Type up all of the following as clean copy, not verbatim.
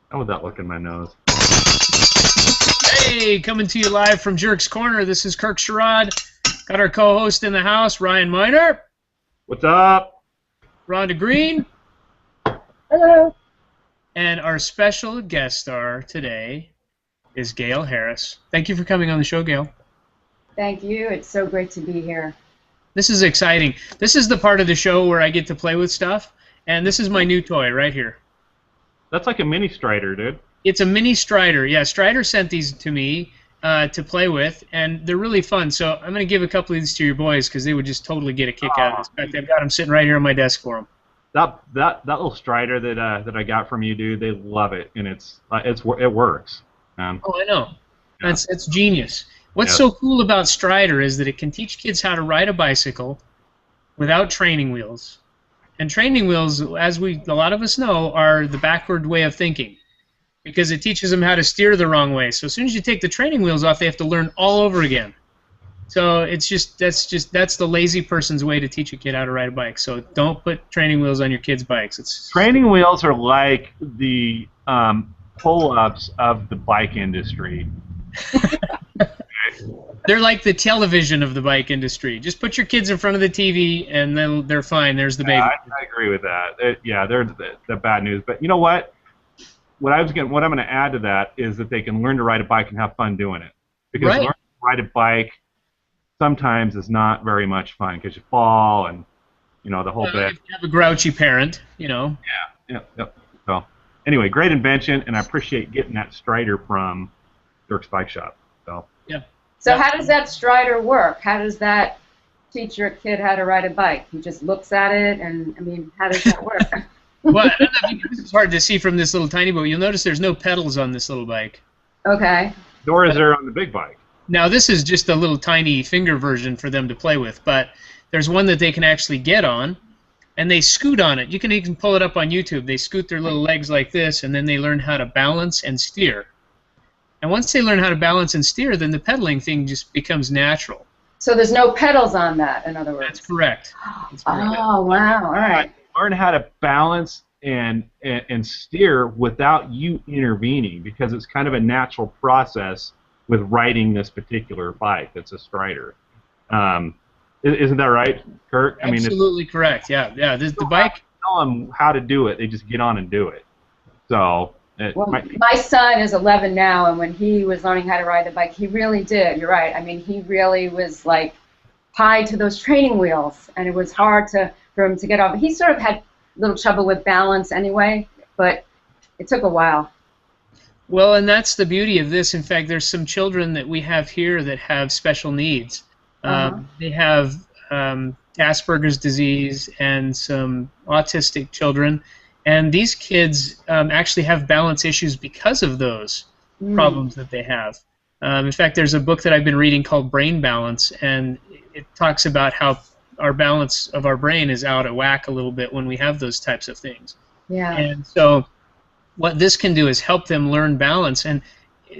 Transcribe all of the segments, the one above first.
How would that look in my nose? Hey, coming to you live from Jerk's Corner. This is Kirk Sherrod. Got our co-host in the house, Ryan Miner. What's up? Rhonda Green. Hello. And our special guest star today is Gail Harris. Thank you for coming on the show, Gail. Thank you. It's so great to be here. This is exciting. This is the part of the show where I get to play with stuff, and this is my new toy right here. That's like a mini Strider, dude. It's a mini Strider. Yeah, Strider sent these to me to play with, and they're really fun. So I'm going to give a couple of these to your boys because they would just totally get a kick out of this. In fact, I've got them sitting right here on my desk for them. That little Strider that I got from you, dude, they love it, and it works. Oh, I know. Yeah. That's genius. What's so cool about Strider is that it can teach kids how to ride a bicycle without training wheels. And training wheels, as a lot of us know, are the backward way of thinking because it teaches them how to steer the wrong way. So as soon as you take the training wheels off, they have to learn all over again. So that's the lazy person's way to teach a kid how to ride a bike. So don't put training wheels on your kids' bikes. Training wheels are like the pull-ups of the bike industry. They're like the television of the bike industry. Just put your kids in front of the TV, and then they're fine. There's the baby. I agree with that. They're the bad news. But you know what? What I'm going to add to that is that they can learn to ride a bike and have fun doing it. Because learning to ride a bike sometimes is not very much fun because you fall and the whole bit. You have a grouchy parent, Yeah. So anyway, great invention, and I appreciate getting that Strider from Dirk's Bike Shop. So how does that Strider work? How does that teach your kid how to ride a bike? He just looks at it, and I mean, how does that work? Well, I don't know if it's hard to see from this little tiny boat. You'll notice there's no pedals on this little bike. Okay. Nor is there on the big bike. Now, this is just a little tiny finger version for them to play with, but there's one that they can actually get on, and they scoot on it. You can even pull it up on YouTube. They scoot their little legs like this, and then they learn how to balance and steer. And once they learn how to balance and steer, then the pedaling thing just becomes natural. So there's no pedals on that, in other words? That's correct. Oh, wow. All right. Learn how to balance and steer without you intervening because it's kind of a natural process with riding this particular bike that's a Strider. Isn't that right, Kirk? Absolutely correct. Yeah. The bike. Tell them how to do it. They just get on and do it. So. My son is 11 now, and when he was learning how to ride the bike, he really did. You're right. I mean, he really was like tied to those training wheels, and it was hard for him to get off. He sort of had a little trouble with balance anyway, but it took a while. Well, and that's the beauty of this. In fact, there's some children that we have here that have special needs. They have Asperger's disease and some autistic children. And these kids actually have balance issues because of those problems that they have. In fact, there's a book that I've been reading called Brain Balance, and it talks about how our balance of our brain is out of whack a little bit when we have those types of things. Yeah. And so what this can do is help them learn balance. And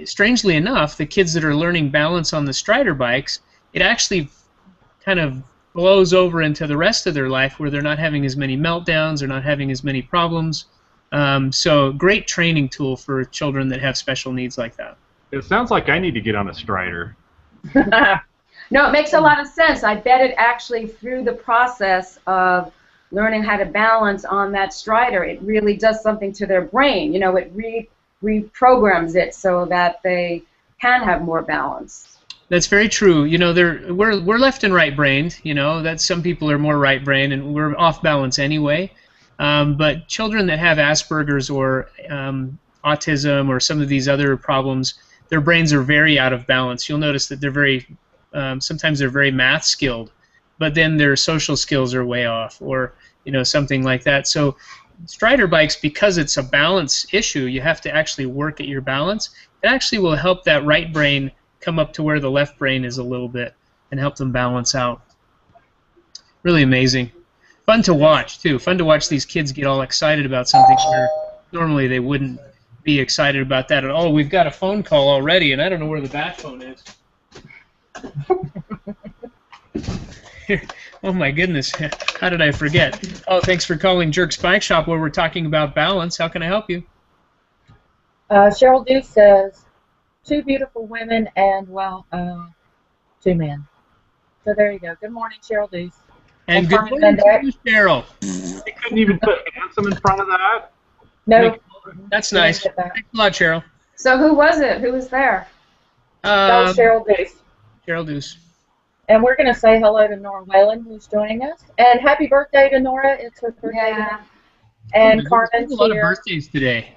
strangely enough, the kids that are learning balance on the Strider bikes, it actually kind of blows over into the rest of their life where they're not having as many meltdowns, they're not having as many problems. So great training tool for children that have special needs like that. It sounds like I need to get on a Strider. No, it makes a lot of sense. I bet it actually, through the process of learning how to balance on that Strider, it really does something to their brain. It reprograms it so that they can have more balance. That's very true. We're left and right-brained. That some people are more right-brained, and we're off balance anyway. But children that have Asperger's or autism or some of these other problems, their brains are very out of balance. You'll notice that they're sometimes they're very math skilled, but then their social skills are way off, or something like that. So Strider bikes, because it's a balance issue, you have to actually work at your balance. It actually will help that right brain come up to where the left brain is a little bit and help them balance out. Really amazing. Fun to watch, too. Fun to watch these kids get all excited about something where normally they wouldn't be excited about that at all. We've got a phone call already, and I don't know where the bat phone is. Here. Oh, my goodness. How did I forget? Oh, thanks for calling Jerk's Bike Shop, where we're talking about balance. How can I help you? Cheryl Deuce says, 2 beautiful women and, 2 men. So there you go. Good morning, Cheryl Deuce. And good morning to you, Cheryl. You couldn't even put handsome in front of that? No. That's nice. Thanks a lot, Cheryl. So who was it? Who was there? That was Cheryl Deuce. Cheryl Deuce. And we're going to say hello to Nora Whalen, who's joining us. And happy birthday to Nora. It's her birthday today. And Carmen's here. A lot of birthdays today.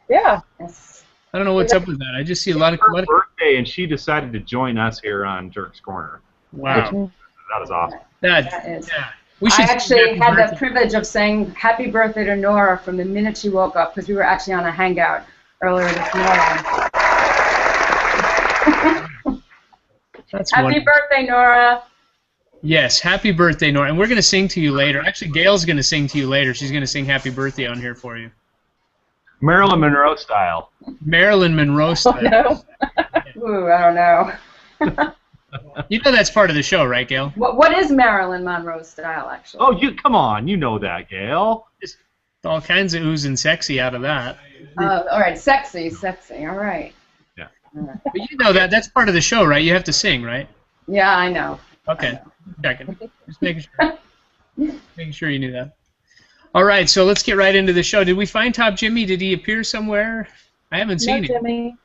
Yeah. Yes. I don't know what's up with that. I just see a lot of birthday, and she decided to join us here on Jerk's Corner. Wow. That is awesome. That is. Yeah. I actually had the privilege of saying happy birthday to Nora from the minute she woke up, because we were actually on a hangout earlier this morning. That's happy wonderful. birthday, Nora. Yes, happy birthday, Nora. And we're going to sing to you later. Actually, Gail's going to sing to you later. She's going to sing happy birthday on here for you. Marilyn Monroe style. Marilyn Monroe style. No. Ooh, I don't know. You know that's part of the show, right, Gail? What is Marilyn Monroe style, actually? Oh, come on. You know that, Gail. Just all kinds of ooze and sexy out of that. All right, sexy. All right. Yeah. All right. But you know that. That's part of the show, right? You have to sing, right? Yeah, I know. Okay. Checking. Just making sure. Making sure you knew that. All right, so let's get right into the show. Did we find Top Jimmy? Did he appear somewhere? I haven't seen him. Jimmy.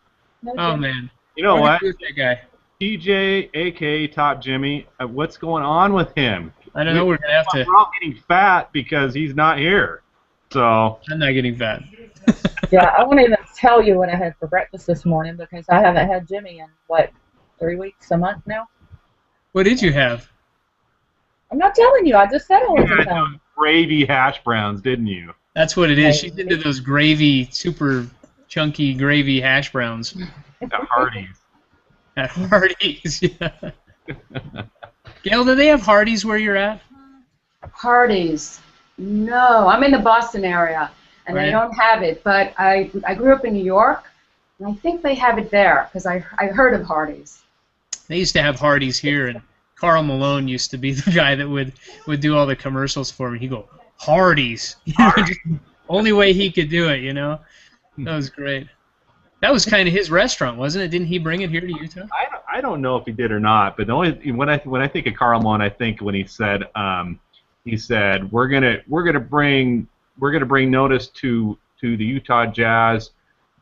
No, Oh, Jimmy. man. You know what? That guy. TJ, a.k.a. Top Jimmy, what's going on with him? I don't know. We're going to have to... We're all getting fat because he's not here. So I'm not getting fat. Yeah, I won't even tell you what I had for breakfast this morning because I haven't had Jimmy in, 3 weeks, a month now? What did you have? I'm not telling you. I just said I you wasn't had telling those gravy hash browns, didn't you? That's what it is. She's into those gravy, super chunky gravy hash browns. At Hardee's. At Hardee's, yeah. Gail, do they have Hardee's where you're at? Hardee's. No, I'm in the Boston area, and Right. they don't have it. But I grew up in New York, and I think they have it there because I heard of Hardee's. They used to have Hardee's here, and Carl Malone used to be the guy that would do all the commercials for me. He'd go, Hardee's. Just only way he could do it, you know? That was great. That was kind of his restaurant, wasn't it? Didn't he bring it here to Utah? I don't know if he did or not, but the only when I think of Carl Malone, I think when he said we're gonna bring notice to the Utah Jazz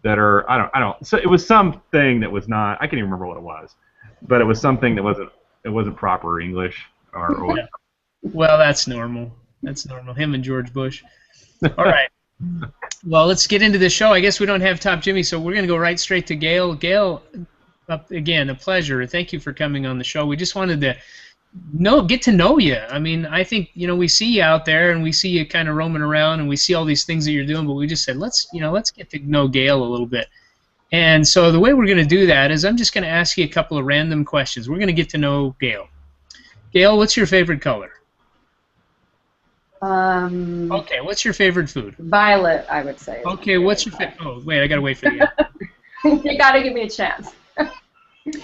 that are I don't so it was something that was not I can't even remember what it was, but it was something that wasn't proper English or Yeah. Well, that's normal. That's normal. Him and George Bush. All right. Well, let's get into the show. I guess we don't have Top Jimmy, so we're going to go right straight to Gail. Gail, again, a pleasure. Thank you for coming on the show. We just wanted to get to know you. I mean, I think, we see you out there and we see you kind of roaming around and we see all these things that you're doing, but we just said, let's get to know Gail a little bit. And so the way we're going to do that is I'm just going to ask you a couple of random questions. We're going to get to know Gail. Gail, what's your favorite color? Okay, what's your favorite food? Violet, I would say. Okay, what's your favorite? Oh, wait, I gotta wait for you. You got to give me a chance.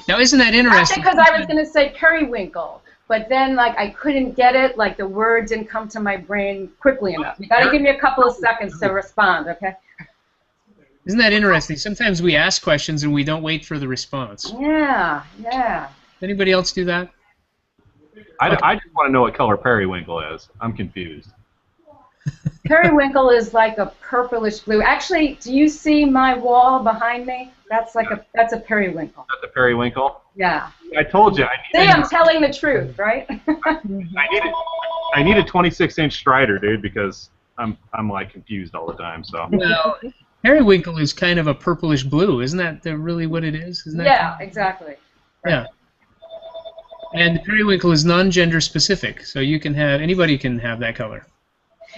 Now, isn't that interesting? Because I was going to say periwinkle, but then I couldn't get it. The word didn't come to my brain quickly enough. You got to give me a couple of seconds to respond, okay? Isn't that interesting? Sometimes we ask questions and we don't wait for the response. Yeah. Does anybody else do that? I just want to know what color periwinkle is. I'm confused. Periwinkle is like a purplish blue. Actually, do you see my wall behind me? That's that's a periwinkle. That's a periwinkle? Yeah. I told you. I'm telling the truth, right? I need a 26-inch strider, dude, because I'm confused all the time. So. Well, periwinkle is kind of a purplish blue. Isn't that really what it is? Isn't that Yeah, exactly. Right. Yeah. And periwinkle is non-gender specific, so anybody can have that color.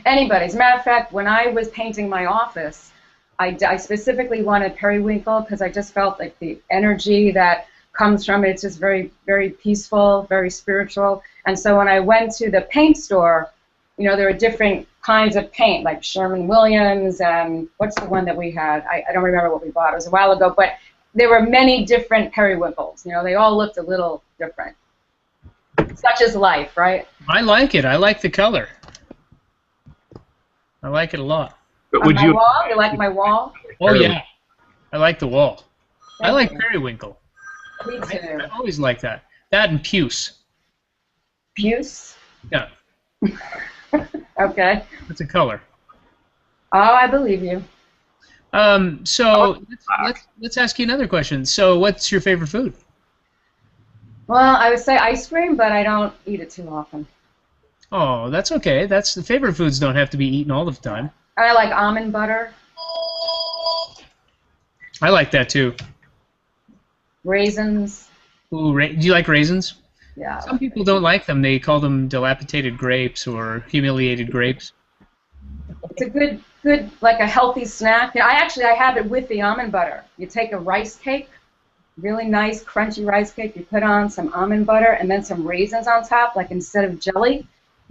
Anybody. As a matter of fact, when I was painting my office, I specifically wanted periwinkle because I just felt like the energy that comes from it, it's just very, very peaceful, very spiritual. And so when I went to the paint store, there are different kinds of paint, like Sherwin-Williams and what's the one that we had? I don't remember what we bought. It was a while ago, but there were many different periwinkles. They all looked a little different. Such is life, right? I like it. I like the color. I like it a lot. But On my wall? You like my wall? Oh, yeah. I like the wall. I like you. periwinkle. Me too. I always like that. That and puce. Puce? Yeah. Okay. It's a color. Oh, I believe you. So let's ask you another question. So what's your favorite food? Well, I would say ice cream, but I don't eat it too often. Oh, that's okay. That's the favorite foods don't have to be eaten all the time. I like almond butter, I like that too. raisins. Ooh, do you like raisins? Yeah. Some people don't like them. They call them dilapidated grapes or humiliated grapes. It's a good, like a healthy snack. You know, I have it with the almond butter. You take a rice cake, really nice crunchy rice cake. You put on some almond butter and then some raisins on top, like instead of jelly.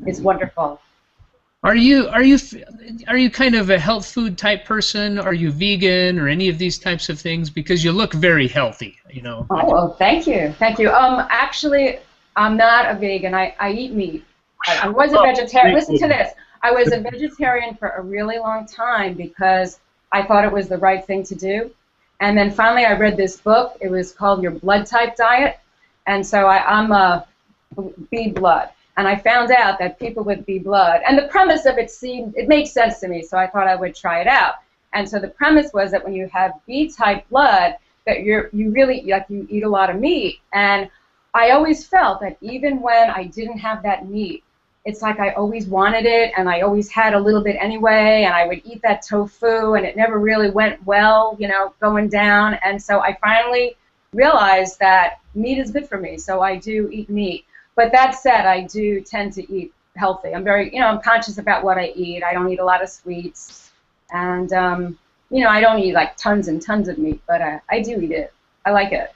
It's wonderful. Are you kind of a health food type person? Are you vegan or any of these types of things? Because you look very healthy, you know. Oh, well, thank you. Actually, I'm not a vegan. I eat meat. I was a vegetarian. Listen to this. I was a vegetarian for a really long time because I thought it was the right thing to do. And then finally I read this book. It was called Your Blood Type Diet. And so I'm a B blood. And I found out that people with B blood, and the premise of it made sense to me, so I thought I would try it out. And so the premise was that when you have B type blood, that you really, like, you eat a lot of meat. And I always felt that even when I didn't have that meat, it's like I always wanted it, and I always had a little bit anyway, and I would eat that tofu, and it never really went well, you know, going down. And so I finally realized that meat is good for me, so I do eat meat. But that said, I do tend to eat healthy. I'm I'm conscious about what I eat. I don't eat a lot of sweets, and I don't eat like tons and tons of meat, but I do eat it. I like it.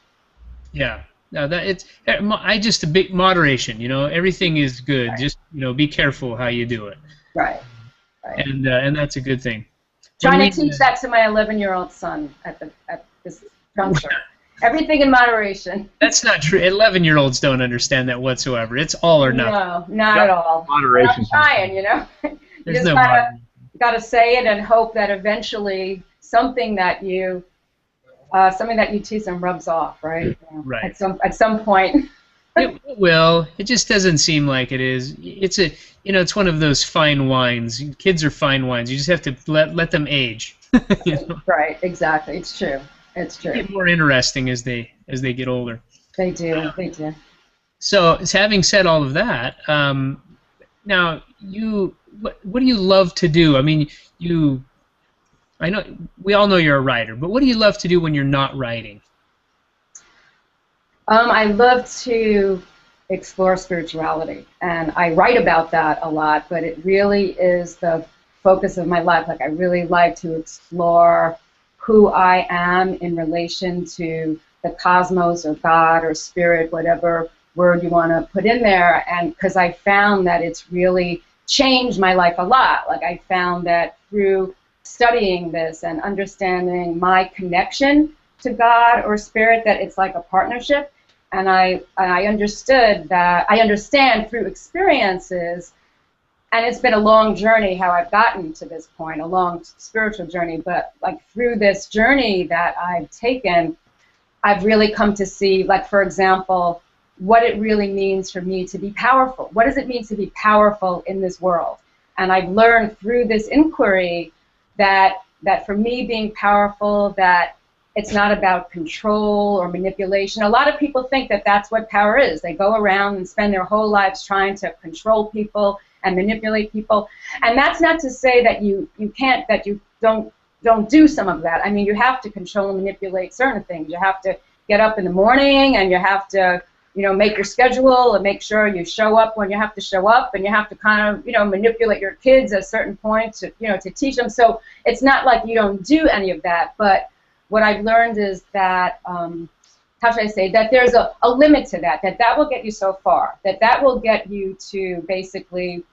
Yeah. No, a big moderation. You know, everything is good. Right. Just be careful how you do it. Right. And that's a good thing. Trying to teach that to my 11-year-old son at this juncture. Everything in moderation. That's not true. 11-year-olds don't understand that whatsoever. It's all or nothing. No, not at all. Moderation. I'm trying, you There's just no gotta say it and hope that eventually something that you teach them rubs off, right? Right. At some point. It will. It just doesn't seem like it is. It's one of those fine wines. Kids are fine wines. You just have to let them age. Right. Exactly. It's true. It's true. They get more interesting as they get older. They do. They do. So, having said all of that, now what do you love to do? I mean, I know we all know you're a writer, but what do you love to do when you're not writing? I love to explore spirituality, and I write about that a lot, but it really is the focus of my life. Like, I really like to explore who I am in relation to the cosmos or God or spirit, whatever word you want to put in there, and because I found that it's really changed my life a lot. Like, I found that through studying this and understanding my connection to God or spirit, that it's like a partnership. And I understood that, I understand through experiences, and it's been a long journey how I've gotten to this point, a long spiritual journey, but like through this journey that I've taken, I've really come to see, like, for example, what it really means for me to be powerful. What does it mean to be powerful in this world? And I've learned through this inquiry that for me being powerful, that it's not about control or manipulation. A lot of people think that that's what power is. They go around and spend their whole lives trying to control people and manipulate people. And that's not to say that you don't do some of that. I mean, you have to control and manipulate certain things. You have to get up in the morning, and you have to, make your schedule and make sure you show up when you have to show up, and you have to kind of, manipulate your kids at certain points to teach them. So it's not like you don't do any of that, but what I've learned is that, how should I say, that there's a limit to that will get you so far, that will get you to basically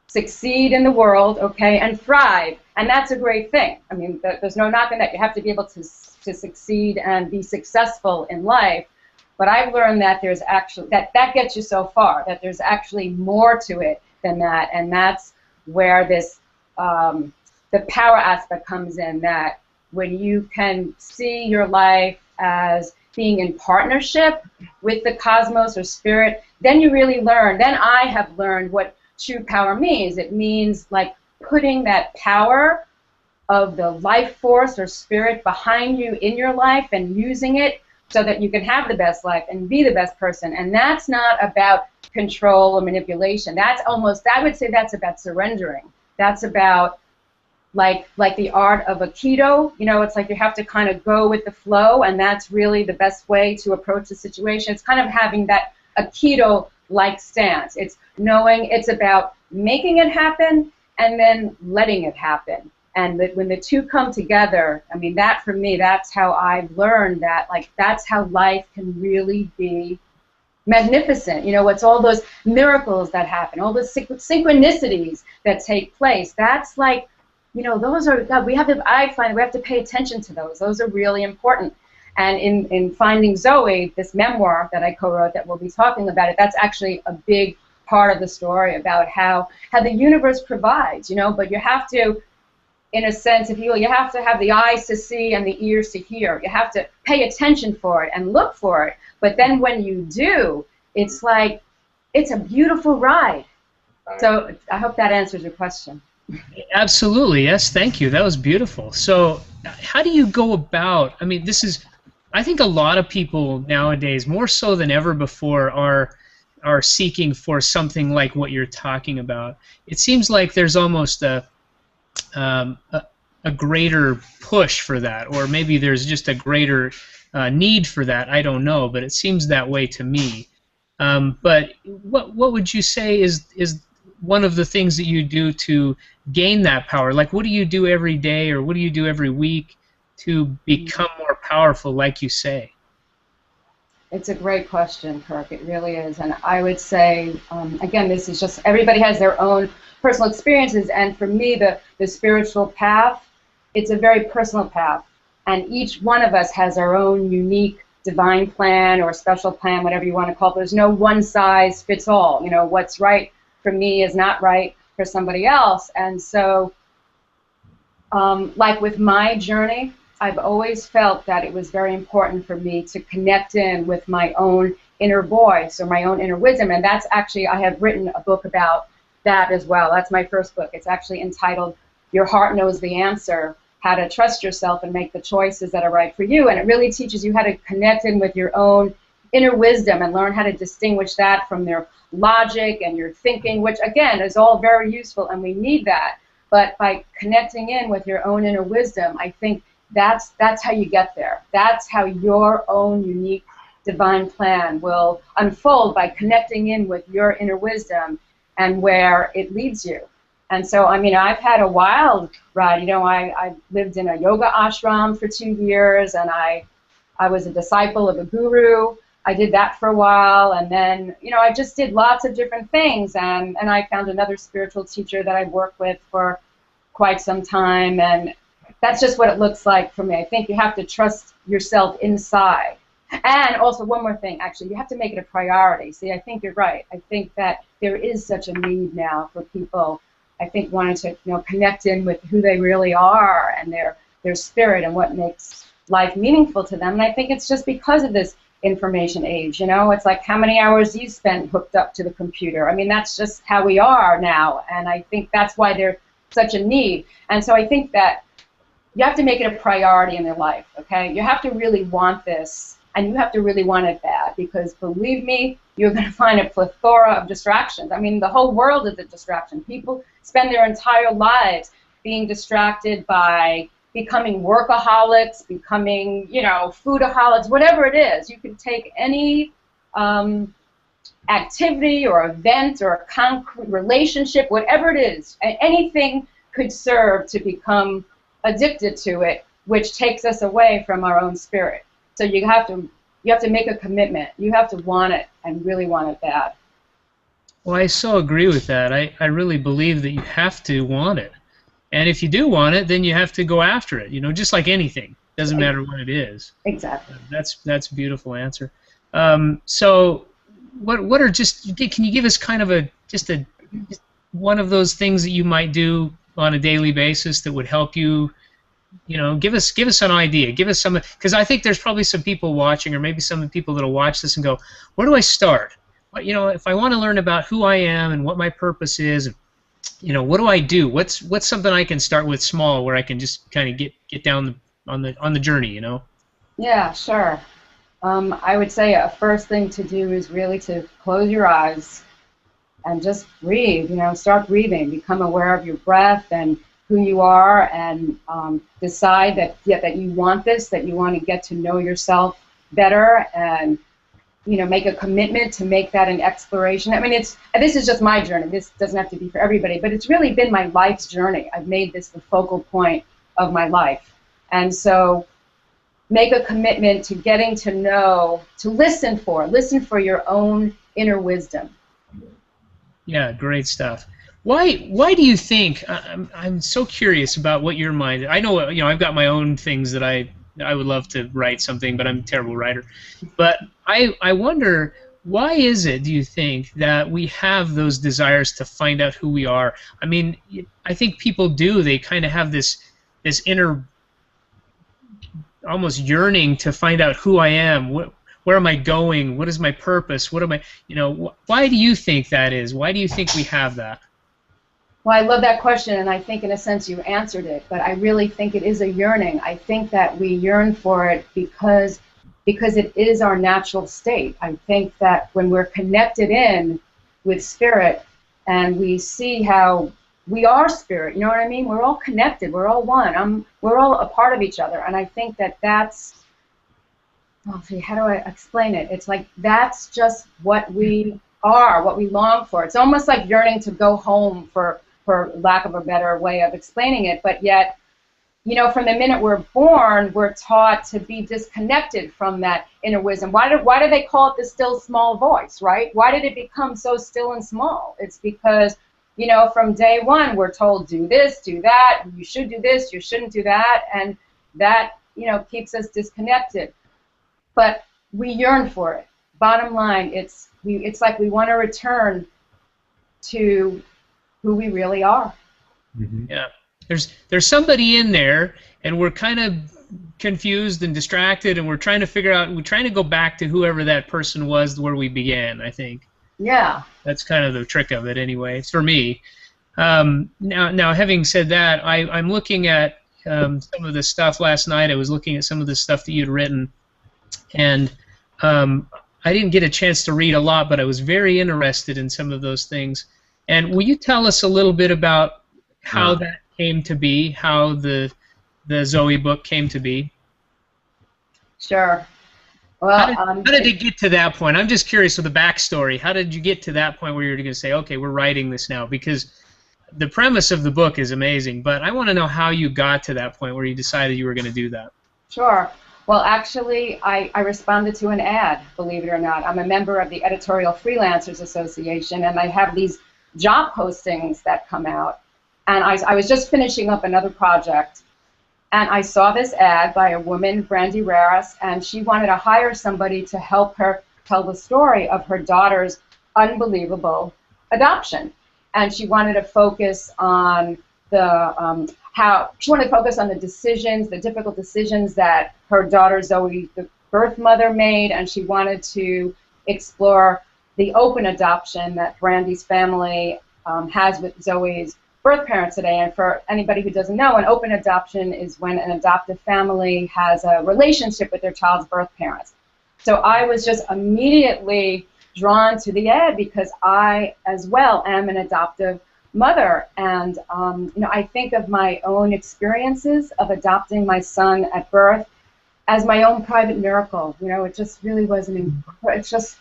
succeed in the world, okay, and thrive, and that's a great thing. I mean, there's no knocking that. You have to be able to succeed and be successful in life, but I've learned that there's actually, that gets you so far, that there's actually more to it than that, and that's where this, the power aspect comes in, that when you can see your life as being in partnership with the cosmos or spirit, then you really learn. Then I have learned what true power means. It means like putting that power of the life force or spirit behind you in your life and using it so that you can have the best life and be the best person. And that's not about control or manipulation. That's almost, I would say that's about surrendering. That's about like the art of Aikido. You know, it's like you have to kind of go with the flow, and that's really the best way to approach the situation. It's kind of having that Aikido-like stance. It's knowing it's about making it happen and then letting it happen. And when the two come together, I mean, that for me, that's how I've learned that, like, that's how life can really be magnificent. You know, it's all those miracles that happen, all those synchronicities that take place. That's like, you know, those are, God, I find we have to pay attention to those. Those are really important. And in Finding Zoe, this memoir that I co-wrote that we'll be talking about it, that's actually a big part of the story about how the universe provides, you know, but you have to, in a sense, if you will, you have to have the eyes to see and the ears to hear. You have to pay attention for it and look for it. But then when you do, it's like, it's a beautiful ride. So I hope that answers your question. Absolutely, yes, thank you. That was beautiful. So how do you go about, I mean, this is, I think a lot of people nowadays, more so than ever before, are seeking for something like what you're talking about. It seems like there's almost a greater push for that, or maybe there's just a greater need for that. I don't know, but it seems that way to me. But what would you say is one of the things that you do to gain that power? Like, what do you do every day, or what do you do every week to become more powerful, like you say? It's a great question, Kirk. It really is. And I would say, again, this is just, everybody has their own personal experiences, and for me, the spiritual path, it's a very personal path. And each one of us has our own unique divine plan or special plan, whatever you want to call it. There's no one size fits all. You know, what's right for me is not right for somebody else. And so, like with my journey, I've always felt that it was very important for me to connect in with my own inner voice or my own inner wisdom. And that's actually, I have written a book about that as well. That's my first book. It's actually entitled Your Heart Knows the Answer, How to Trust Yourself and Make the Choices That Are Right for You. And it really teaches you how to connect in with your own inner wisdom and learn how to distinguish that from your logic and your thinking, which again is all very useful, and we need that. But by connecting in with your own inner wisdom, I think that's how you get there. That's how your own unique divine plan will unfold, by connecting in with your inner wisdom and where it leads you. And so, I mean, I've had a wild ride. You know, I lived in a yoga ashram for 2 years, and I was a disciple of a guru. I did that for a while, and then, you know, I just did lots of different things, and I found another spiritual teacher that I worked with for quite some time, and that's just what it looks like for me. I think you have to trust yourself inside. And also, one more thing, actually, you have to make it a priority. See, I think you're right. I think that there is such a need now for people, I think, wanting to, you know, connect in with who they really are and their spirit and what makes life meaningful to them. And I think it's just because of this information age, you know. It's like, how many hours do you spend hooked up to the computer? I mean, that's just how we are now, and I think that's why there's such a need. And so I think that you have to make it a priority in your life, okay? You have to really want this, and you have to really want it bad, because believe me, you're going to find a plethora of distractions. I mean, the whole world is a distraction. People spend their entire lives being distracted by becoming workaholics, becoming, you know, foodaholics, whatever it is. You can take any activity or event or a concrete relationship, whatever it is, anything could serve to become addicted to it, which takes us away from our own spirit. So you have to make a commitment. You have to want it and really want it bad. Well, I so agree with that. I really believe that you have to want it. And if you do want it, then you have to go after it, you know, just like anything. Doesn't matter what it is. Exactly. That's a beautiful answer. So what are just, can you give us kind of just one of those things that you might do on a daily basis that would help you you know, give us an idea. Give us some, because I think there's probably some people watching, or maybe some people that'll watch this and go, where do I start? What, you know, if I want to learn about who I am and what my purpose is, you know, what do I do? What's something I can start with small, where I can just kind of get down on the journey, you know? Yeah, sure. I would say a first thing to do is really to close your eyes and just breathe. You know, start breathing. Become aware of your breath and who you are, and decide that you want this, that you want to get to know yourself better, and you know, make a commitment to make that an exploration. I mean, this is just my journey. This doesn't have to be for everybody, but it's really been my life's journey. I've made this the focal point of my life, and so make a commitment to getting to know, to listen for your own inner wisdom. Yeah, great stuff. Why do you think? I'm so curious about what your mind. I know, you know, I've got my own things that I would love to write something, but I'm a terrible writer. But I wonder, why is it, do you think, that we have those desires to find out who we are? I mean, I think people do. They kind of have this inner, almost yearning to find out who I am. Where am I going? What is my purpose? What am I? You know, why do you think that is? Why do you think we have that? Well, I love that question, and I think in a sense you answered it, but I really think it is a yearning. I think that we yearn for it because it is our natural state. I think that when we're connected in with spirit and we see how we are spirit, you know what I mean? We're all connected. We're all one. We're all a part of each other, and I think that that's, well, see, how do I explain it? It's like that's just what we are, what we long for. It's almost like yearning to go home, for lack of a better way of explaining it, but yet, you know, from the minute we're born, we're taught to be disconnected from that inner wisdom. Why do they call it the still small voice, right? Why did it become so still and small? It's because, you know, from day one, we're told, do this, do that, you should do this, you shouldn't do that, and that, you know, keeps us disconnected. But we yearn for it. Bottom line, it's like we want to return to who we really are. Mm-hmm. Yeah, there's somebody in there, and we're kind of confused and distracted, and we're trying to figure out. We're trying to go back to whoever that person was, where we began. I think. Yeah. That's kind of the trick of it, anyway. It's for me. Now, having said that, I'm looking at some of the stuff last night. I was looking at some of the stuff that you'd written, and I didn't get a chance to read a lot, but I was very interested in some of those things. And will you tell us a little bit about how that came to be, how the Zoe book came to be? Sure. Well, how did it get to that point? I'm just curious with the backstory. How did you get to that point where you're going to say, okay, we're writing this now? Because the premise of the book is amazing, but I want to know how you got to that point where you decided you were going to do that. Sure. Well, actually, I responded to an ad, believe it or not. I'm a member of the Editorial Freelancers Association, and I have these job postings that come out. And I was just finishing up another project, and I saw this ad by a woman, Brandi Rarus, and she wanted to hire somebody to help her tell the story of her daughter's unbelievable adoption. And she wanted to focus on the decisions, the difficult decisions that her daughter Zoe, the birth mother, made, and she wanted to explore the open adoption that Brandi's family has with Zoe's birth parents today. And for anybody who doesn't know, an open adoption is when an adoptive family has a relationship with their child's birth parents. So I was just immediately drawn to the ad because I, as well, am an adoptive mother, and you know, I think of my own experiences of adopting my son at birth as my own private miracle. You know, it just really was it's just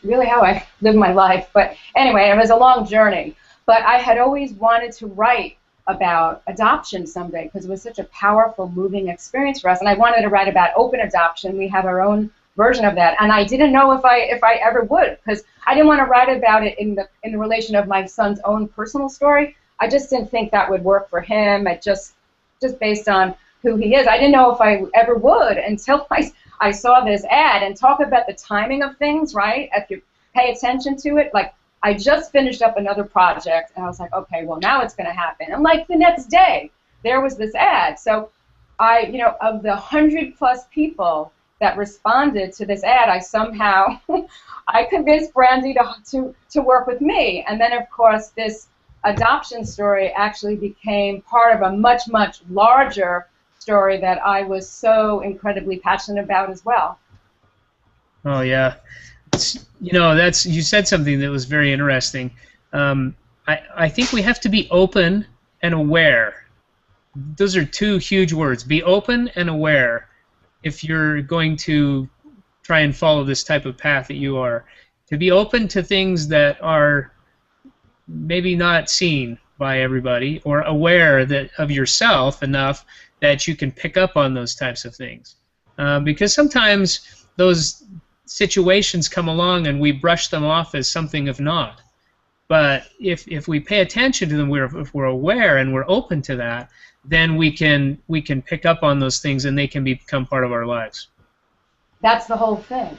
really how I live my life. But anyway, it was a long journey. But I had always wanted to write about adoption someday because it was such a powerful, moving experience for us, and I wanted to write about open adoption. We have our own version of that, and I didn't know if I ever would, because I didn't want to write about it in the relation of my son's own personal story. I just didn't think that would work for him. It just based on who he is. I didn't know if I ever would until I saw this ad. And talk about the timing of things, right? If you pay attention to it, like I just finished up another project, and I was like, okay, well now it's going to happen. And like the next day, there was this ad. So of the 100+ people that responded to this ad, I somehow I convinced Brandi to work with me. And then, of course, this adoption story actually became part of a much, much larger story that I was so incredibly passionate about as well. Oh, yeah. You said something that was very interesting. I think we have to be open and aware. Those are two huge words. Be open and aware if you're going to try and follow this type of path that you are. To be open to things that are maybe not seen by everybody, or aware of yourself enough that you can pick up on those types of things. Because sometimes those situations come along and we brush them off as something of naught. But if we pay attention to them, if we're aware and we're open to that, then we can pick up on those things and they can become part of our lives. That's the whole thing,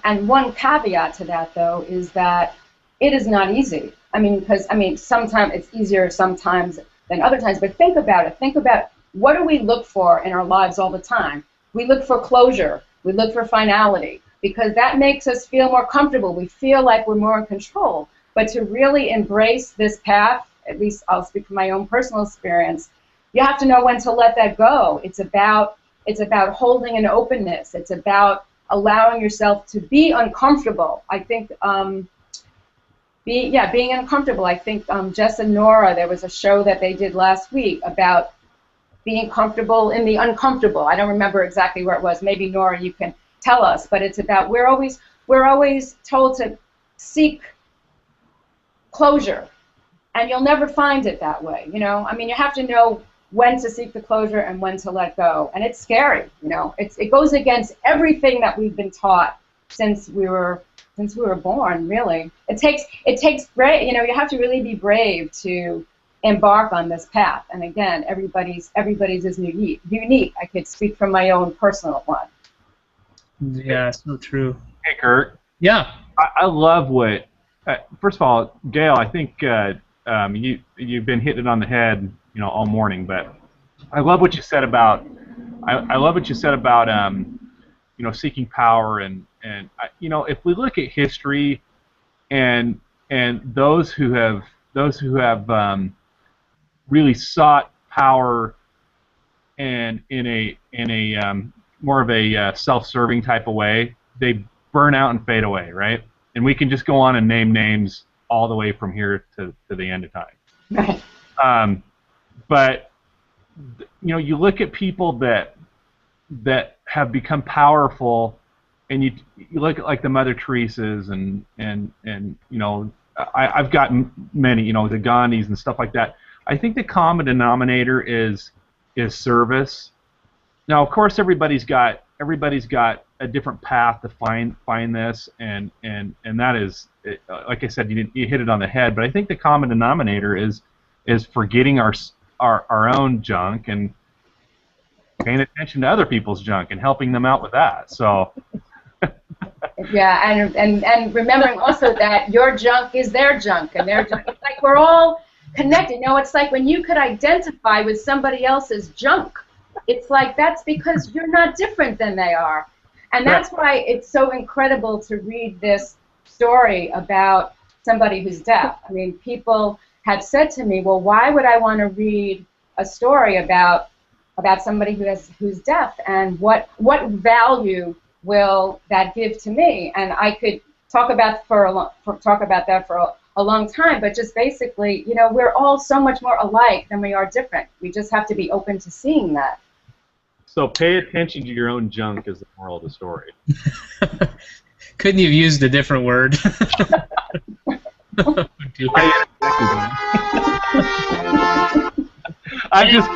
and one caveat to that, though, is that it is not easy. Because sometimes it's easier sometimes than other times, but think about it. Think about what do we look for in our lives all the time? We look for closure. We look for finality, because that makes us feel more comfortable. We feel like we're more in control. But to really embrace this path, at least I'll speak from my own personal experience, you have to know when to let that go. It's about holding an openness. It's about allowing yourself to be uncomfortable. I think being uncomfortable. I think Jess and Nora, there was a show that they did last week about being comfortable in the uncomfortable. I don't remember exactly where it was. Maybe Nora, you can tell us. But it's about we're always told to seek closure, and you'll never find it that way. You have to know when to seek the closure and when to let go, and it's scary. It goes against everything that we've been taught since we were born. Really, it takes brave. You have to really be brave to embark on this path. And again, everybody's is unique. I could speak from my own personal one. Yeah, so true. Hey, Kirk. Yeah. I love what. First of all, Gail, I think you've been hitting it on the head, all morning. But I love what you said about. I love what you said about seeking power and if we look at history and those who have really sought power and in a more of a self-serving type of way, they burn out and fade away, right? And we can just go on and name names all the way from here to the end of time. Right. But you look at people that have become powerful, and you look at like the Mother Teresas and I've gotten many, the Gandhis and stuff like that. I think the common denominator is service. Now, of course, everybody's got a different path to find this, and that is, like I said, you hit it on the head. But I think the common denominator is forgetting our own junk and paying attention to other people's junk and helping them out with that. So. Yeah, and remembering also that your junk is their junk, and their junk. It's like we're all connected. It's like when you could identify with somebody else's junk. It's like that's because you're not different than they are. And that's why it's so incredible to read this story about somebody who's deaf. People have said to me, well, why would I want to read a story about somebody who's deaf, and what value will that give to me? And I could talk about that for a long time, but just basically, we're all so much more alike than we are different. We just have to be open to seeing that. So pay attention to your own junk is the moral of the story. Couldn't you have used a different word? I'm just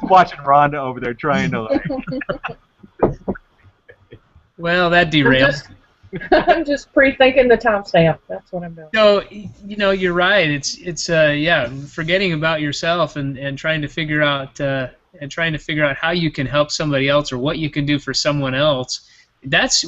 watching Rhonda over there trying to like. Well, that derailed. I'm just pre-thinking the timestamp. That's what I'm doing. So, you're right. It's forgetting about yourself and trying to figure out how you can help somebody else or what you can do for someone else. That's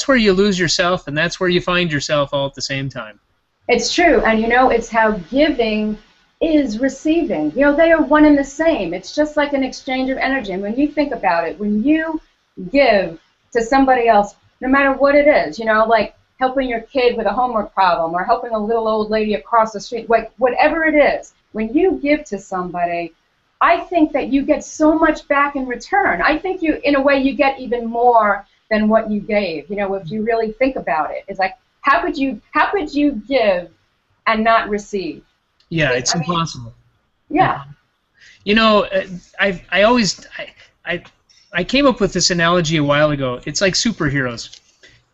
where you lose yourself, and that's where you find yourself all at the same time. It's true, and it's how giving is receiving. You know, they are one and the same. It's just like an exchange of energy. And when you think about it, when you give to somebody else, no matter what it is, you know, like helping your kid with a homework problem or helping a little old lady across the street, like whatever it is, when you give to somebody, I think that you get so much back in return. I think you, in a way, you get even more than what you gave. You know, if you really think about it, it's like, how could you give and not receive? Yeah, it's impossible. Yeah. You know, I came up with this analogy a while ago. It's like superheroes.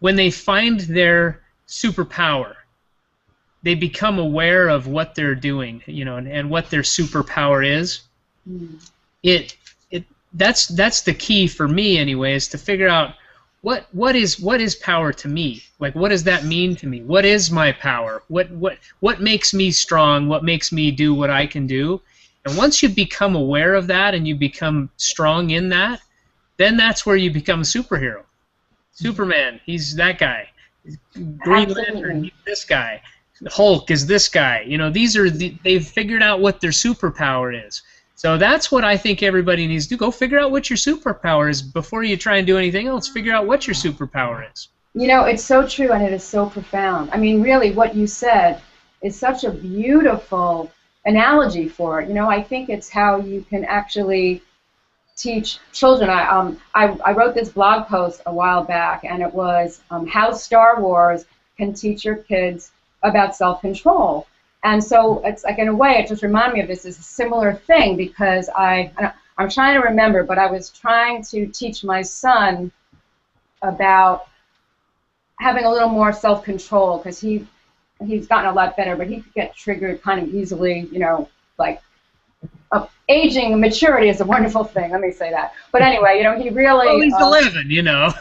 When they find their superpower, they become aware of what they're doing, you know, and what their superpower is. That's the key for me anyway, is to figure out what is power to me? Like, what does that mean to me? What is my power? What makes me strong? What makes me do what I can do? And once you become aware of that and you become strong in that, then that's where you become a superhero. Superman, he's that guy. Green Lantern, he's this guy. Hulk is this guy. You know, they've figured out what their superpower is. So that's what I think everybody needs to do. Go figure out what your superpower is before you try and do anything else. Figure out what your superpower is. You know, it's so true, and it is so profound. I mean, really, what you said is such a beautiful analogy for it. You know, I think it's how you can actually teach children. I wrote this blog post a while back, and it was how Star Wars can teach your kids about self-control. And so it's like, in a way, it just reminded me of this. It's a similar thing, because I'm trying to remember, but I was trying to teach my son about having a little more self-control, because he's gotten a lot better, but he could get triggered kind of easily, you know, like aging, maturity is a wonderful thing, let me say that. But anyway, you know, he really... Well, he's 11, you know.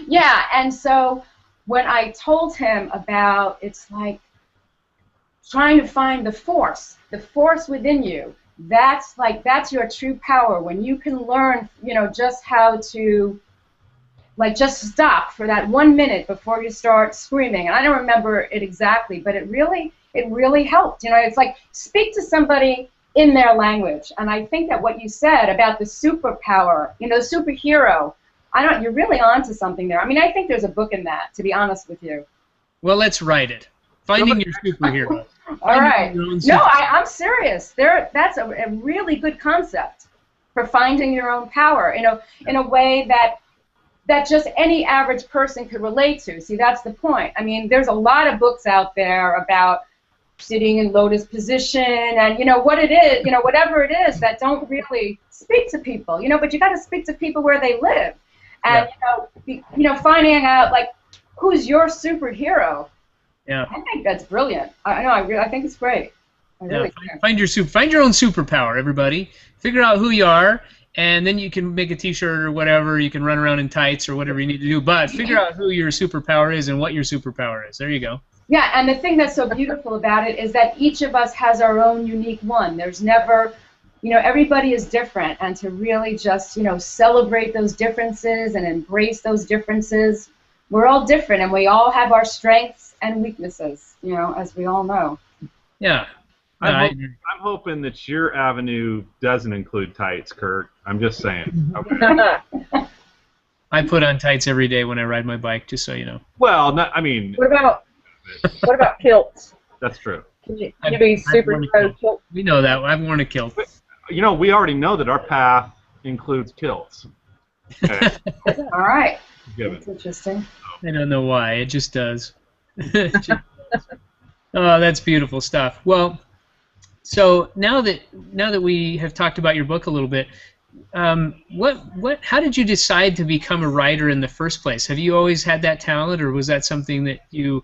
yeah, and so when I told him about, it's like trying to find the force within you, that's your true power, when you can learn, you know, just how to, like, just stop for that 1 minute before you start screaming. And I don't remember it exactly, but it really helped. You know, it's like, speak to somebody in their language. And I think that what you said about the superpower, you know, superhero, you're really onto something there. I mean, I think there's a book in that, to be honest with you. Well, let's write it. Finding your superhero. All right. No, I'm serious. That's a really good concept for finding your own power, you know, in a way that just any average person could relate to. See, that's the point. I mean, there's a lot of books out there about sitting in lotus position and, you know, what it is, you know, whatever it is, that don't really speak to people, you know, but you got to speak to people where they live. And, you know, finding out, like, who's your superhero. Yeah. I think that's brilliant. I think it's great. Find your own superpower, everybody. Figure out who you are, and then you can make a T-shirt or whatever. You can run around in tights or whatever you need to do. But figure out who your superpower is and what your superpower is. There you go. Yeah, and the thing that's so beautiful about it is that each of us has our own unique one. There's never, you know, everybody is different, and to really just, you know, celebrate those differences and embrace those differences. We're all different, and we all have our strengths and weaknesses, you know, as we all know. Yeah. I'm hoping that your avenue doesn't include tights, Kirk. I'm just saying. Okay. I put on tights every day when I ride my bike, just so you know. Well, I mean... What about kilts? That's true. Can you be super pro kilt? We know that. I've worn a kilt. You know, we already know that our path includes kilts. Okay. All right. Given. That's interesting. I don't know why. It just does. Oh, that's beautiful stuff. Well, so now that we have talked about your book a little bit, how did you decide to become a writer in the first place? Have you always had that talent, or was that something that you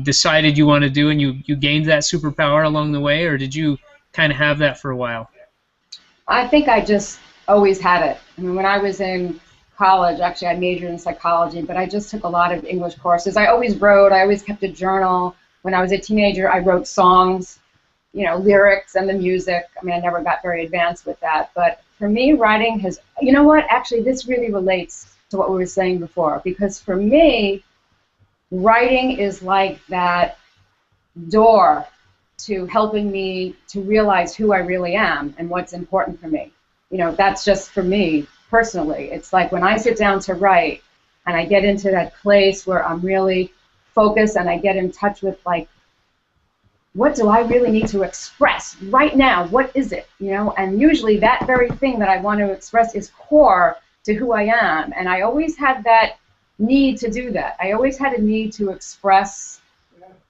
decided you want to do and you gained that superpower along the way, or did you kind of have that for a while? I think I just always had it. I mean, when I was in college, actually I majored in psychology, but I just took a lot of English courses. I always wrote, I always kept a journal. When I was a teenager, I wrote songs, you know, lyrics and the music. I mean, I never got very advanced with that, but for me, writing has, you know what, actually this really relates to what we were saying before, because for me, writing is like that door to helping me to realize who I really am and what's important for me. You know, that's just for me personally. It's like when I sit down to write and I get into that place where I'm really focused and I get in touch with, like, what do I really need to express right now? What is it? You know, and usually that very thing that I want to express is core to who I am. And I always had that need to do that. I always had a need to express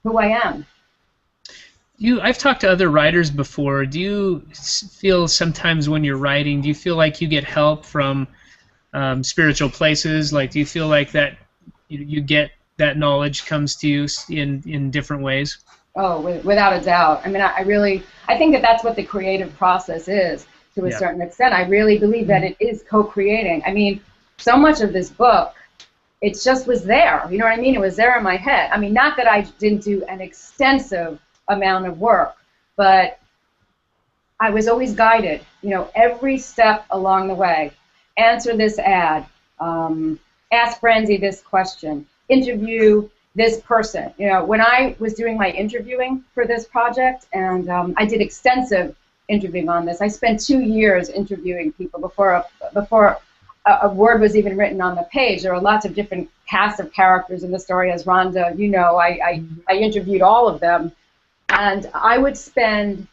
who I am. I've talked to other writers before. Do you feel sometimes when you're writing, do you feel like you get help from spiritual places? Like, do you feel like that you get that knowledge comes to you in different ways? Oh, without a doubt. I mean, I think that that's what the creative process is to a certain extent. I really believe that it is co-creating. I mean, so much of this book, it just was there. You know what I mean? It was there in my head. I mean, not that I didn't do an extensive amount of work, but I was always guided, you know, every step along the way. Answer this ad, ask Brandi this question, interview this person. You know, when I was doing my interviewing for this project, and I did extensive interviewing on this. I spent 2 years interviewing people before a word was even written on the page. There were lots of different casts of characters in the story, as Rhonda, you know, I interviewed all of them. And I would spend,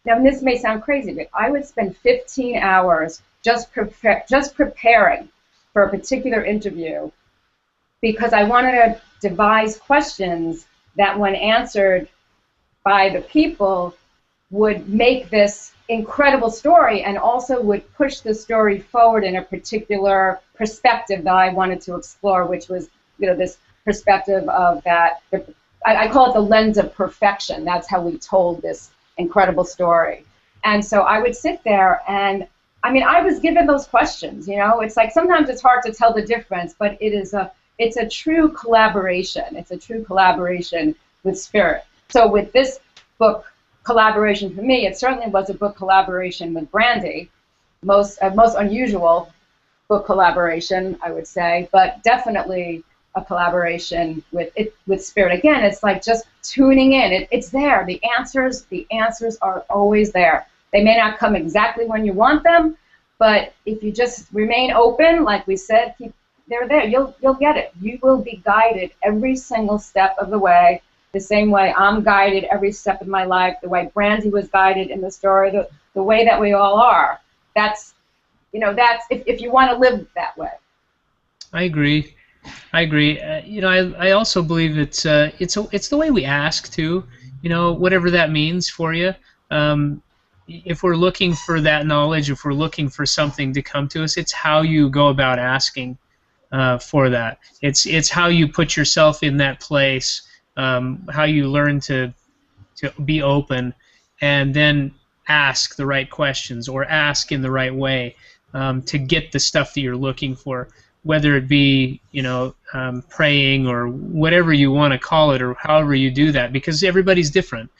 now this may sound crazy, but I would spend 15 hours just preparing for a particular interview, because I wanted to devise questions that, when answered by the people, would make this incredible story and also would push the story forward in a particular perspective that I wanted to explore, which was, you know, this perspective of that, I call it the lens of perfection. That's how we told this incredible story. And so I would sit there and, I mean, I was given those questions, you know. It's like sometimes it's hard to tell the difference, but it's a true collaboration. It's a true collaboration with spirit. So with this book collaboration for me, it certainly was a book collaboration with Brandi, most unusual book collaboration, I would say, but definitely a collaboration with spirit. Again, it's like just tuning in. It's there. The answers are always there. They may not come exactly when you want them, but if you just remain open, like we said, they're there. You'll get it. You will be guided every single step of the way, the same way I'm guided every step of my life, the way Brandi was guided in the story, the way that we all are. That's if you want to live that way. I agree. You know, I also believe it's the way we ask too. You know, whatever that means for you. If we're looking for that knowledge, if we're looking for something to come to us, it's how you go about asking for that. It's how you put yourself in that place, how you learn to be open, and then ask the right questions or ask in the right way to get the stuff that you're looking for. Whether it be, you know, praying or whatever you want to call it, or however you do that, because everybody's different.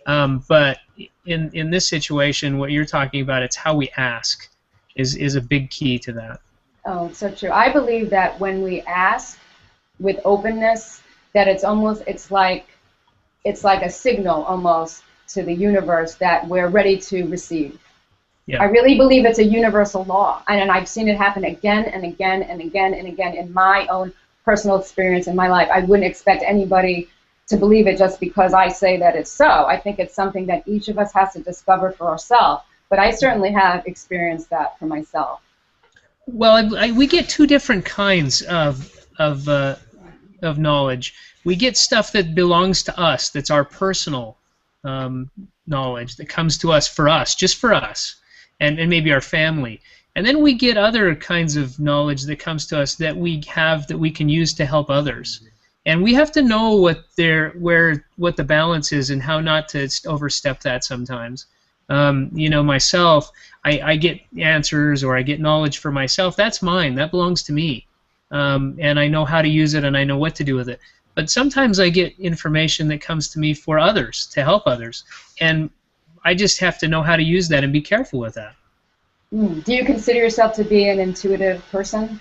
But in this situation, what you're talking about, it's how we ask is a big key to that. Oh, it's so true. I believe that when we ask with openness, that it's like a signal almost to the universe that we're ready to receive. Yeah. I really believe it's a universal law, and I've seen it happen again and again and again and again in my own personal experience in my life. I wouldn't expect anybody to believe it just because I say that it's so. I think it's something that each of us has to discover for ourselves, but I certainly have experienced that for myself. Well, we get two different kinds of knowledge. We get stuff that belongs to us, that's our personal knowledge, that comes to us, just for us. And maybe our family. And then we get other kinds of knowledge that comes to us that we have that we can use to help others. And we have to know what the balance is and how not to overstep that sometimes. You know, myself, I get answers or I get knowledge for myself. That's mine. That belongs to me. And I know how to use it and I know what to do with it. But sometimes I get information that comes to me for others, to help others. And I just have to know how to use that and be careful with that. Do you consider yourself to be an intuitive person?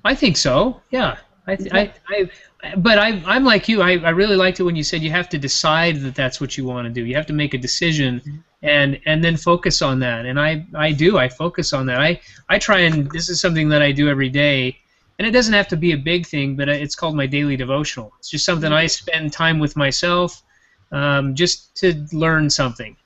I think so, yeah. But I'm like you. I really liked it when you said you have to decide that that's what you want to do. You have to make a decision and then focus on that. And I do. I focus on that. I try, and this is something that I do every day. And it doesn't have to be a big thing, but it's called my daily devotional. It's just something I spend time with myself, just to learn something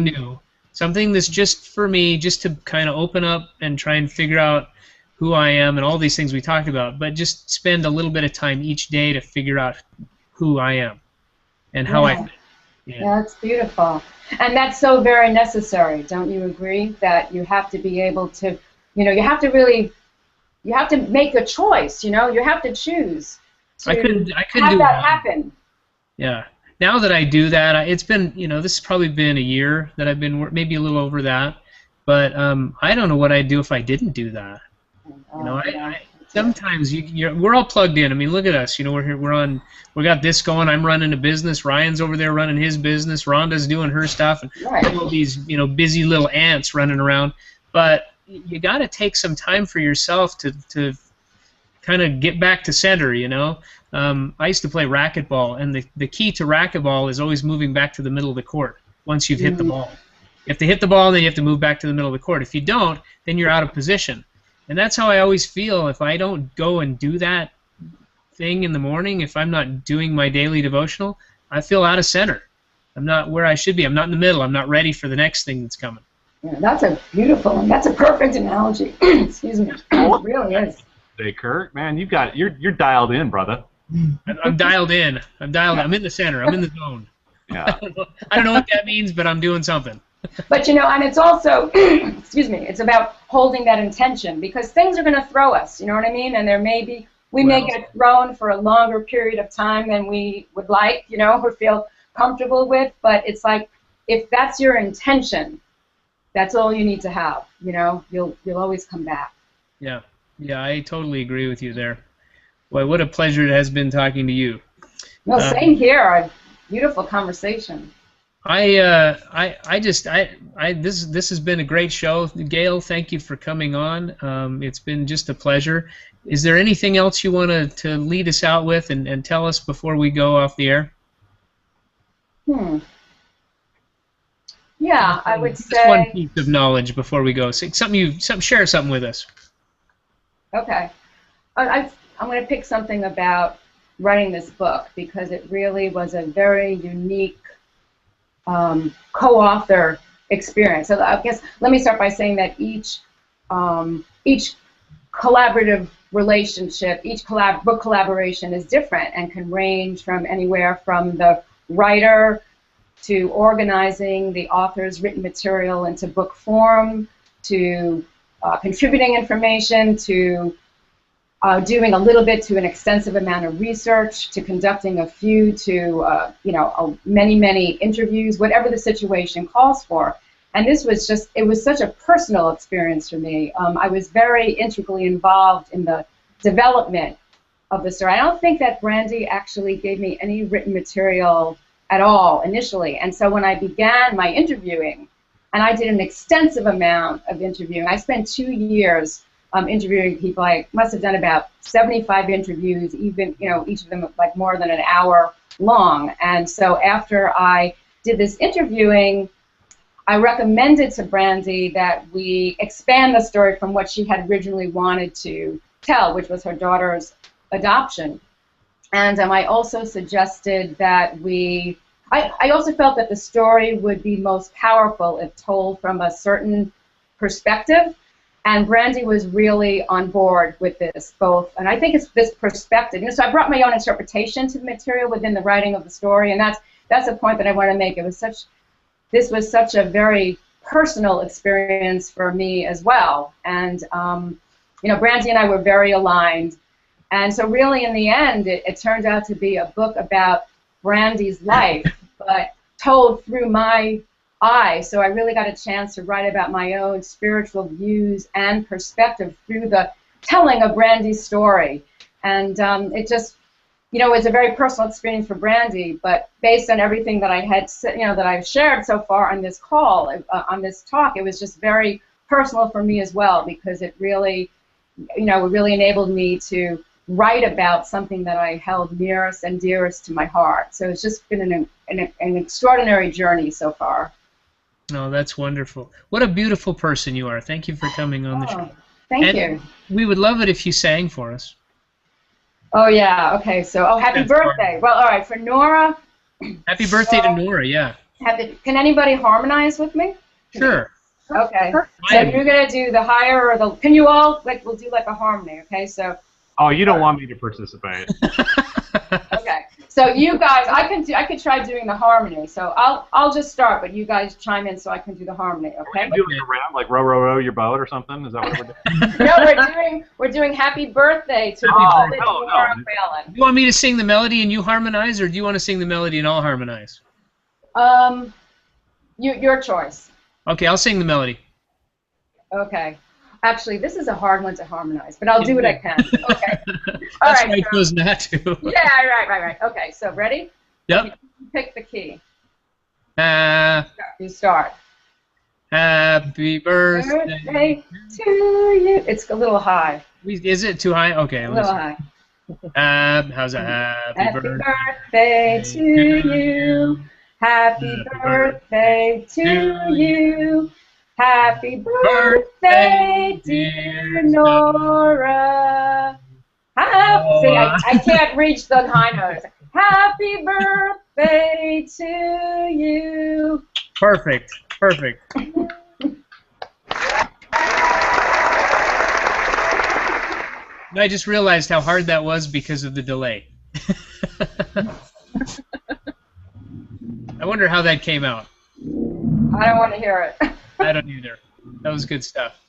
new, something that's just for me, just to kind of open up and try and figure out who I am and all these things we talked about, but just spend a little bit of time each day to figure out who I am and how I fit. Yeah, that's beautiful. And that's so very necessary, don't you agree? That you have to be able to, you have to make a choice, you have to choose to I couldn't have do that happen. Yeah. Now that I do that, it's been, this has probably been a year that I've been, maybe a little over that, but I don't know what I'd do if I didn't do that. Sometimes we're all plugged in. I mean, look at us. We got this going. I'm running a business. Ryan's over there running his business. Rhonda's doing her stuff, and all these busy little ants running around. But you got to take some time for yourself to kind of get back to center. I used to play racquetball, and the key to racquetball is always moving back to the middle of the court once you've hit the ball. You have to hit the ball, then you have to move back to the middle of the court. If you don't, then you're out of position. And that's how I always feel. If I don't go and do that thing in the morning, if I'm not doing my daily devotional, I feel out of center. I'm not where I should be. I'm not in the middle. I'm not ready for the next thing that's coming. Yeah, that's a beautiful and that's a perfect analogy. Excuse me. It really is. Hey, Kirk, man, you're dialed in, brother. I'm dialed in. I'm in the center. I'm in the zone. Yeah. I don't know what that means, but I'm doing something. But and it's also, excuse me, it's about holding that intention, because things are going to throw us, you know what I mean? And we may get thrown for a longer period of time than we would like, or feel comfortable with, but it's like, if that's your intention, that's all you need to have, you'll always come back. Yeah, I totally agree with you there. Boy, what a pleasure it has been talking to you. No, same here. A beautiful conversation. This has been a great show. Gail, thank you for coming on. It's been just a pleasure. Is there anything else you want to lead us out with and tell us before we go off the air? Yeah, I would say just one piece of knowledge before we go. Share something with us. Okay. I'm going to pick something about writing this book, because it really was a very unique co-author experience. So I guess let me start by saying that each collaborative relationship, each book collaboration is different and can range from anywhere from the writer to organizing the author's written material into book form, to contributing information, to doing a little bit to an extensive amount of research, to conducting a few, to many interviews, whatever the situation calls for. And this was it was such a personal experience for me. I was very integrally involved in the development of the story. I don't think that Brandi actually gave me any written material at all initially. And so when I began my interviewing, and I did an extensive amount of interviewing, I spent 2 years interviewing people. I must have done about 75 interviews, even, each of them like more than an hour long. And so after I did this interviewing, I recommended to Brandi that we expand the story from what she had originally wanted to tell, which was her daughter's adoption. And I also suggested that I also felt that the story would be most powerful if told from a certain perspective. And Brandi was really on board with this, both, and I think it's this perspective. So I brought my own interpretation to the material within the writing of the story, and that's a point that I want to make. This was such a very personal experience for me as well, and Brandi and I were very aligned, and so really in the end, it turned out to be a book about Brandi's life, but told through my eyes. So I really got a chance to write about my own spiritual views and perspective through the telling of Brandi's story. And it just, it's a very personal experience for Brandi, but based on everything that I had, that I've shared so far on this call, on this talk, it was just very personal for me as well, because it really, it really enabled me to write about something that I held nearest and dearest to my heart. So it's just been an extraordinary journey so far. Oh, that's wonderful. What a beautiful person you are. Thank you for coming on the show. Thank you. We would love it if you sang for us. Oh, yeah. Okay. So, happy birthday. Well, all right. For Nora. Happy birthday to Nora, yeah. Can anybody harmonize with me? Sure. Okay. So you're going to do the higher or the... Can you all... we'll do a harmony, okay? So... Oh, you don't want me to participate. Okay. So you guys, I could try doing the harmony. So I'll just start, but you guys chime in so I can do the harmony. Okay. Are we doing a round like row, row, row your boat or something? Is that what we're No, doing? we're doing Happy Birthday to no. You want me to sing the melody and you harmonize, or do you want to sing the melody and I'll harmonize? Your choice. Okay, I'll sing the melody. Okay. Actually, this is a hard one to harmonize, but I'll do what I can. Okay. All That's right. why I chose not to. Yeah, right. Okay, so ready? Yep. You pick the key. You Happy start. birthday to you. It's a little high. Is it too high? Okay. A little high. How's that? Happy birthday to you. Happy birthday to you. Happy birthday, dear Nora. See, I can't reach the high notes. Happy birthday to you. Perfect. I just realized how hard that was because of the delay. I wonder how that came out. I don't want to hear it. I don't either. That was good stuff.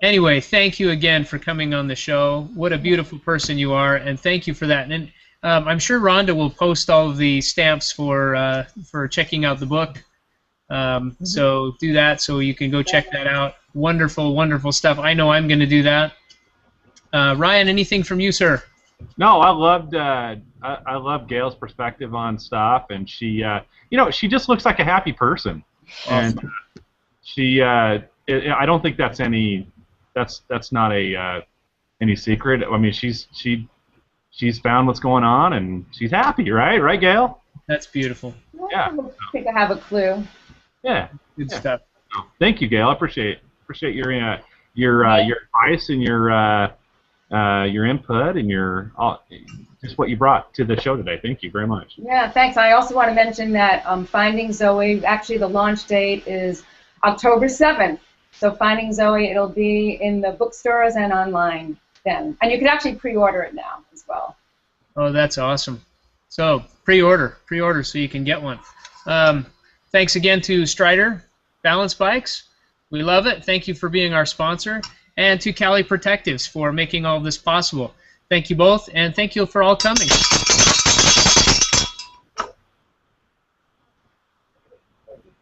Anyway, thank you again for coming on the show. What a beautiful person you are, and thank you for that. And I'm sure Rhonda will post all of the stamps for checking out the book. So do that so you can go check that out. Wonderful, wonderful stuff. I know I'm going to do that. Ryan, anything from you, sir? No, I love Gail's perspective on stuff, and she, she just looks like a happy person. Awesome. And she, I don't think that's not any secret. I mean, she's found what's going on, and she's happy, right, Gail? That's beautiful. Yeah. I think I have a clue. Yeah. Good stuff. Thank you, Gail. I appreciate your advice and your input and just what you brought to the show today. Thank you very much. Yeah, thanks. I also want to mention that Finding Zoe, actually the launch date is October 7th. So Finding Zoe, it'll be in the bookstores and online then. And you can actually pre-order it now as well. Oh, that's awesome. So pre-order so you can get one. Thanks again to Strider Balance Bikes. We love it. Thank you for being our sponsor. And to Cali Protectives for making all this possible. Thank you both, and thank you for all coming.